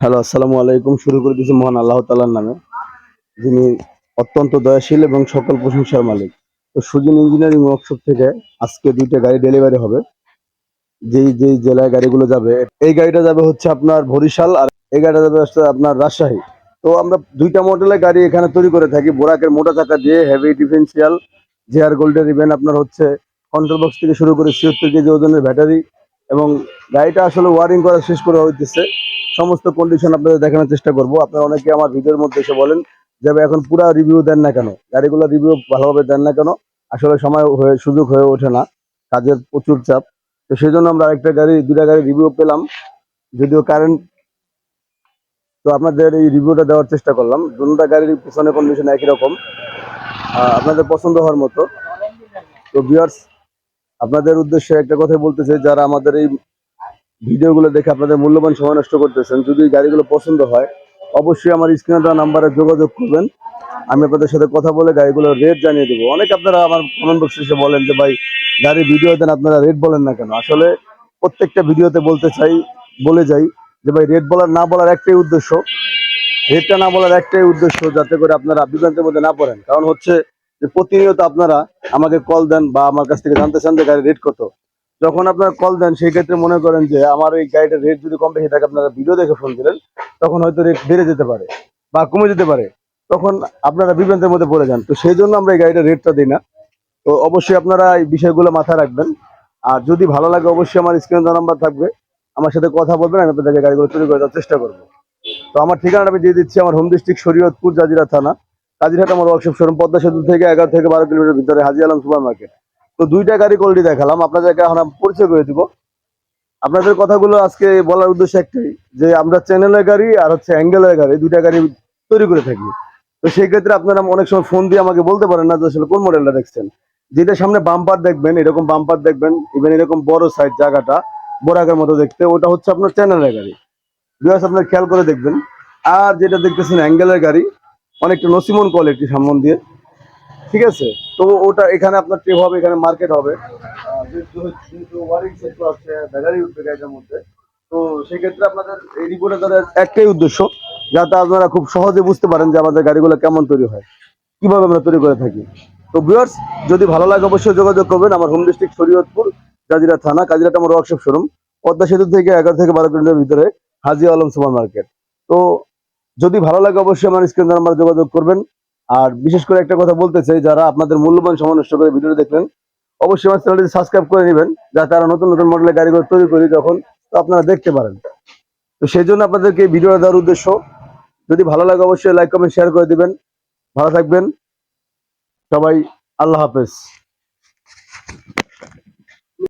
Hello, আসসালামু আলাইকুম। শুরু করে দিয়েছি মহান আল্লাহ তাআলার নামে, যিনি অত্যন্ত দয়াশীল এবং সকল প্রশংসার মালিক। তো সুজন ইঞ্জিনিয়ারিং ওয়ার্কশপ থেকে আজকে ২টা গাড়ি ডেলিভারি হবে। যেই জেলায় গাড়িগুলো যাবে, এই গাড়িটা যাবে হচ্ছে আপনার বরিশাল, আর এই গাড়িটা যাবে হচ্ছে আপনার রাজশাহী। তো আমরা ২টা মডেলের গাড়ি এখানে তৈরি করে থাকি। বোরাকের মোটা চাকা দিয়ে হেভি ডিফেন্সিয়াল, জেআর গোল্ডের ইভেন আপনার হচ্ছে কন্ট্রোল বক্স থেকে শুরু করে ৭৬ কেজি ওজনের ব্যাটারি, এবং গাড়িটা আসলে ওয়ারিং করা শেষ করা হইতেছে। সমস্ত কন্ডিশন আপনাদের দেখানোর চেষ্টা করব। আপনারা অনেকে আমার ভিডিওর মধ্যে এসে বলেন যে ভাই এখন পুরা রিভিউ দেন না কেন, গাড়িগুলো রিভিউ ভালোভাবে দেন না কেন। আসলে সময় হয়ে সুযোগ হয়ে ওঠে না, কাজের প্রচুর চাপ। তো সেই জন্য আমরা আরেকটা গাড়ি, ২টা গাড়ি রিভিউ পেলাম, যদিও কারেন্ট। তো আপনাদের এই রিভিউটা দেওয়ার চেষ্টা করলাম। দুটা গাড়ির পিছনে কন্ডিশন একই রকম, আপনাদের পছন্দ হওয়ার মতো। তো ভিউয়ার্স, আপনাদের উদ্দেশ্যে একটা কথাই বলতে চাই, যারা আমাদের এই ভিডিওগুলো দেখে আপনাদের মূল্যবান সময় নষ্ট করতেছেন, যদি এই গাড়িগুলো পছন্দ হয় অবশ্যই আমার স্ক্রিনে দেওয়া নাম্বারে যোগাযোগ করবেন। আমি আপনাদের সাথে কথা বলে গাড়িগুলোর রেট জানিয়ে দেবো। অনেক আপনারা আমার কমেন্ট বক্সে এসে বলেন যে ভাই গাড়ির ভিডিও দেন, আপনারা রেট বলেন না কেন। আসলে প্রত্যেকটা ভিডিওতে বলে যাই যে ভাই রেট বলার না বলার একটাই উদ্দেশ্য, রেটটা না বলার একটাই উদ্দেশ্য, যাতে করে আপনারা বিভ্রান্তের মধ্যে না পড়েন। কারণ হচ্ছে যে প্রতিনিয়ত আপনারা আমাকে কল দেন বা আমার কাছ থেকে জানতে চান যে গাড়ির রেট কত। যখন আপনারা কল দেন সেই ক্ষেত্রে মনে করেন যে আমার এই গাড়িটার রেট যদি কম বেশি থাকে, আপনারা ভিডিও দেখে ফোন দিলেন, তখন হয়তো রেট বেড়ে যেতে পারে বা কমে যেতে পারে, তখন আপনারা বিভ্রান্তের মধ্যে পড়ে যান। তো সেই জন্য আমরা এই গাড়িটার রেটটা দিই না। তো অবশ্যই আপনারা এই বিষয়গুলো মাথায় রাখবেন। আর যদি ভালো লাগে অবশ্যই আমার স্ক্রিনে দেওয়া নাম্বার থাকবে, আমার সাথে কথা বলবেন, আমি আপনাদেরকে গাড়িগুলো তৈরি করে দেওয়ার চেষ্টা করবো। তো আমার ঠিকানাটা আমি দিয়ে দিচ্ছি। আমার হোম ডিস্ট্রিক্ট শরীয়তপুর, জাজিরা থানা, কাজিরহাট। আমার ওয়ার্কশপ শোরুম পদ্মা সেতু থেকে 11 থেকে 12 কিলোমিটার ভিতরে, হাজি আলম সুপার মার্কেট। তো 2টা গাড়ি কোয়ালিটি দেখালাম আপনাদেরকে, এখন আমি পরিচয় করে দিব। আপনাদের কথাগুলো আজকে বলার উদ্দেশ্য একটাই, যে আমরা চ্যানেলের গাড়ি আর হচ্ছে অ্যাঙ্গেলের গাড়ি, 2টা গাড়ি তৈরি করে থাকি। তো সেই ক্ষেত্রে আপনারা অনেক সময় ফোন দিয়ে আমাকে বলতে পারেন না যে আসলে কোন মডেলটা দেখছেন। যেটা সামনে বাম্পার দেখবেন, এরকম বাম্পার দেখবেন, ইভেন এরকম বড় সাইজ, জায়গাটা বোরাকের মতো দেখতে, ওটা হচ্ছে আপনার চ্যানেলের গাড়ি। বিকজ আপনার খেয়াল করে দেখবেন। আর যেটা দেখতেছেন অ্যাঙ্গেলের গাড়ি, অনেকটা নসিমন কোয়ালিটি সামন দিয়ে, ঠিক আছে। তো ওটা এখানে আপনার ট্রিপ হবে, এখানে মার্কেট হবে, যেহেতু ওয়ারিং সেক্টর আছে, ব্যাটারি উঠবে গাড়িটার মধ্যে। তো সেক্ষেত্রে আপনাদের এই রিপোর্টে তাদের একটাই উদ্দেশ্য, যাতে আপনারা খুব সহজে বুঝতে পারেন যে আমাদের গাড়িগুলো কেমন তৈরি হয়, কিভাবে আমরা তৈরি করে থাকি। তো ভিউয়ার্স, যদি ভালো লাগে অবশ্যই যোগাযোগ করবেন। আমার হোম ডিস্ট্রিক্ট শরীয়তপুর, জাজিরা থানা, কাজিরাট আমার ওয়ার্কশপ শোরুম, পদ্মা সেতু থেকে 11 থেকে 12 কিলোমিটার ভিতরে, হাজি আলম সুপার মার্কেট। তো যদি ভালো লাগে অবশ্যই আমার স্ক্রিন নাম্বার যোগাযোগ করবেন। আর বিশেষ করে একটা কথা বলতে চাই, যারা আপনাদের মূল্যবান সময় নষ্ট করে ভিডিও দেখলেন, অবশ্যই আমার চ্যানেলটি সাবস্ক্রাইব করে নেবেন, যাতে আরো নতুন নতুন মডেলের গাড়িগুলো তৈরি করি যখন, তো আপনারা দেখতে পারেন। তো সেই জন্য আপনাদেরকে এই ভিডিও দেওয়ার উদ্দেশ্য। যদি ভালো লাগে অবশ্যই লাইক কমেন্ট শেয়ার করে দিবেন। ভালো থাকবেন সবাই। আল্লাহ হাফেজ।